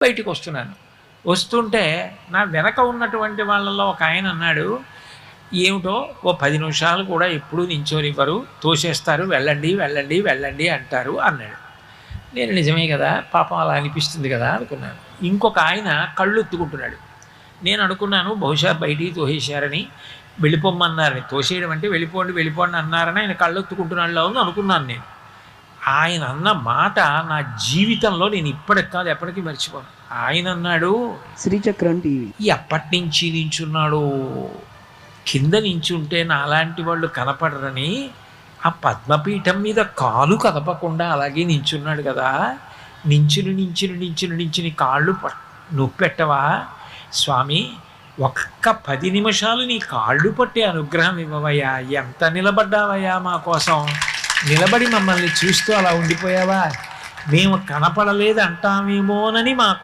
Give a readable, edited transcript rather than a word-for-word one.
బయటికి వస్తున్నాను. వస్తుంటే నా వెనక ఉన్నటువంటి వాళ్ళలో ఒక ఆయన అన్నాడు, "ఏమిటో ఓ 10 నిమిషాలు కూడా ఎప్పుడూ నించోనివ్వరు, తోసేస్తారు, వెళ్ళండి వెళ్ళండి వెళ్ళండి అంటారు" అన్నాడు. నేను నిజమే కదా, పాపం అలా అనిపిస్తుంది కదా అనుకున్నాను. ఇంకొక ఆయన కళ్ళు ఎత్తుకుంటున్నాడు. నేను అనుకున్నాను బహుశా బయటికి తోసేశారని, వెళ్ళిపోమ్మన్నారని. తోసేయడం అంటే వెళ్ళిపోండి వెళ్ళిపోండి అన్నారని ఆయన కళ్ళు ఎత్తుకుంటున్నాడులో ఉంది అనుకున్నాను నేను. ఆయన అన్న మాట నా జీవితంలో నేను ఇప్పటికి కాదు ఎప్పటికీ మర్చిపోను. ఆయన అన్నాడు, శ్రీచక్రం టీవీ ఎప్పటి నుంచి నించున్నాడు, కింద నించుంటే నాలాంటి వాళ్ళు కనపడరని ఆ పద్మపీఠం మీద కాలు కదపకుండా అలాగే నించున్నాడు కదా, నించుని కాళ్ళు నొప్పెట్టవా స్వామి, ఒక్క 10 నిమిషాలు నీ కాళ్ళు పట్టే అనుగ్రహం ఇవ్వవయ్యా, ఎంత నిలబడ్డావయ్యా మా కోసం, నిలబడి మమ్మల్ని చూస్తూ అలా ఉండిపోయావా, మేము కనపడలేదు అంటామేమోనని మా